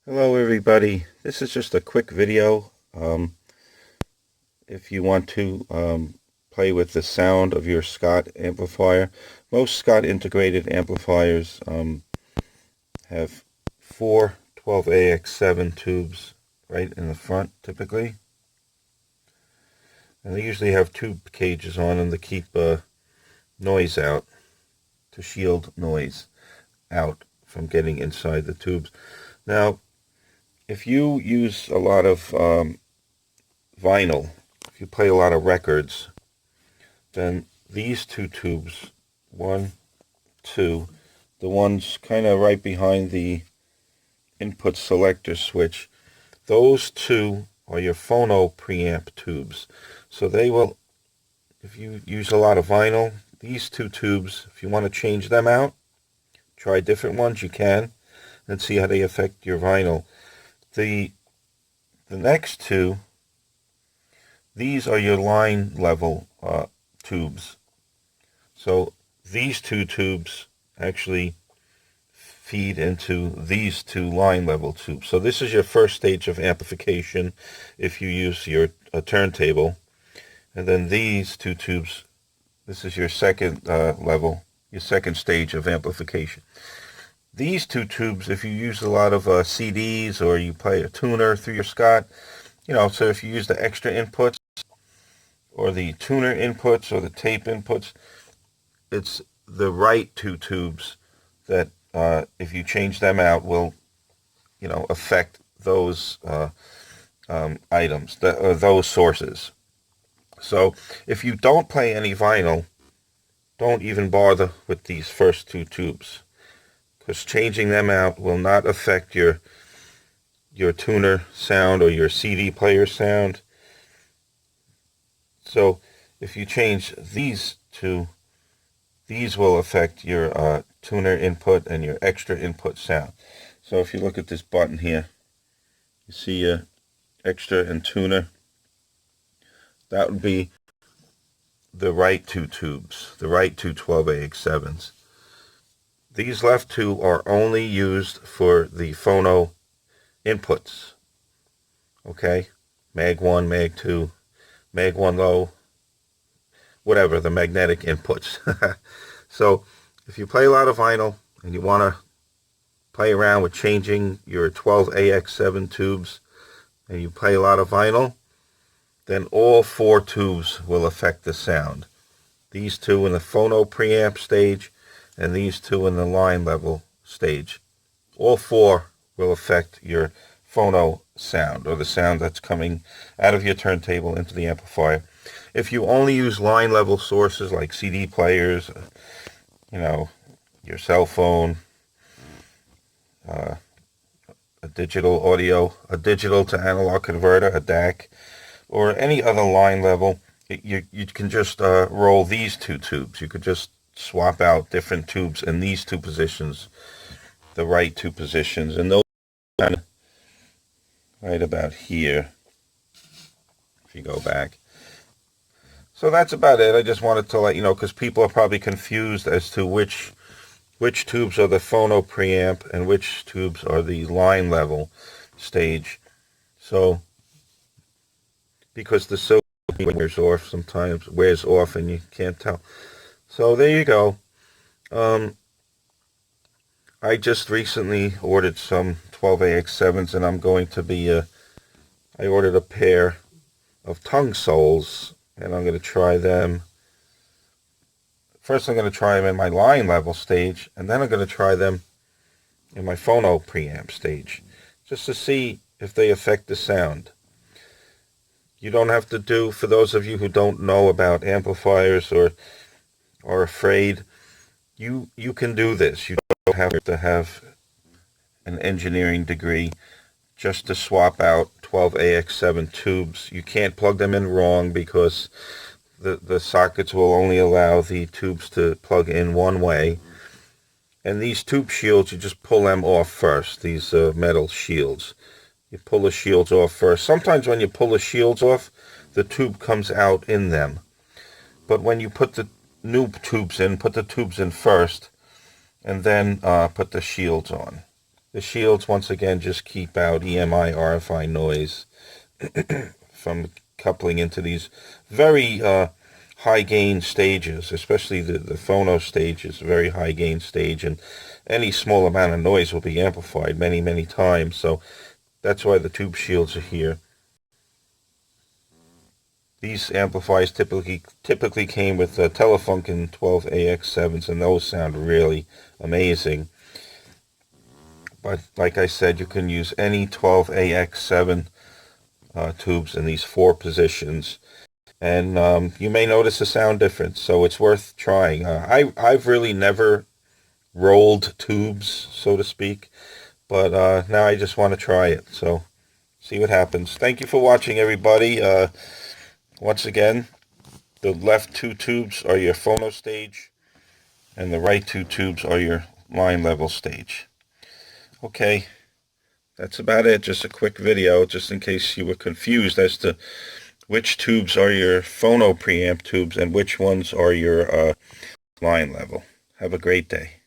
Hello everybody, this is just a quick video. If you want to play with the sound of your Scott amplifier, most Scott integrated amplifiers have four 12AX7 tubes right in the front typically, and they usually have tube cages on them to keep noise out, to shield noise out from getting inside the tubes. Now if you use a lot of vinyl, if you play a lot of records, then these two tubes, one, two, the ones kind of right behind the input selector switch, those two are your phono preamp tubes. So they will, if you use a lot of vinyl, these two tubes, if you want to change them out, try different ones, you can, and see how they affect your vinyl. The next two, these are your line level tubes. So these two tubes actually feed into these two line level tubes. So this is your first stage of amplification if you use your turntable. And then these two tubes, this is your second level, your second stage of amplification. These two tubes, if you use a lot of CDs or you play a tuner through your Scott, so if you use the extra inputs or the tuner inputs or the tape inputs, it's the right two tubes that if you change them out will, affect those items, those sources. So if you don't play any vinyl, don't even bother with these first two tubes, because changing them out will not affect your tuner sound or your CD player sound. So if you change these two, these will affect your tuner input and your extra input sound. So if you look at this button here, you see your extra and tuner. That would be the right two tubes, the right two 12AX7s. These left two are only used for the phono inputs. Okay? Mag 1, Mag 2, Mag 1 low, whatever, the magnetic inputs. So if you play a lot of vinyl and you want to play around with changing your 12AX7 tubes and you play a lot of vinyl, then all four tubes will affect the sound. These two in the phono preamp stage and these two in the line level stage. All four will affect your phono sound, or the sound that's coming out of your turntable into the amplifier. If you only use line level sources like CD players, your cell phone, a digital audio, a digital to analog converter, a DAC, or any other line level, you can just roll these two tubes. You could just swap out different tubes in these two positions, the right two positions, and those kind of right about here, if you go back. So that's about it. I just wanted to let you know, because people are probably confused as to which tubes are the phono preamp and which tubes are the line level stage. So because the silver wears off and you can't tell. So there you go. I just recently ordered some 12AX7s, and I'm going to be I ordered a pair of tongue soles, and I'm going to try them. First I'm going to try them in my line level stage, and then I'm going to try them in my phono preamp stage, just to see if they affect the sound. You don't have to do, for those of you who don't know about amplifiers or are afraid, you can do this. You don't have to have an engineering degree just to swap out 12AX7 tubes. You can't plug them in wrong, because the sockets will only allow the tubes to plug in one way. And these tube shields, you just pull them off first, these metal shields. You pull the shields off first. Sometimes when you pull the shields off, the tube comes out in them. But when you put the new tubes in, put the tubes in first, and then put the shields on. The shields, once again, just keep out EMI, RFI noise from coupling into these very high gain stages, especially the phono stage is a very high gain stage, and any small amount of noise will be amplified many times. So that's why the tube shields are here. These amplifiers typically came with Telefunken 12AX7s, and those sound really amazing. But like I said, you can use any 12AX7 tubes in these 4 positions, and you may notice a sound difference, so it's worth trying. I've really never rolled tubes, so to speak, but now I just want to try it, so see what happens. Thank you for watching, everybody. Once again, the left 2 tubes are your phono stage, and the right 2 tubes are your line level stage. Okay, that's about it. Just a quick video, just in case you were confused as to which tubes are your phono preamp tubes and which ones are your line level. Have a great day.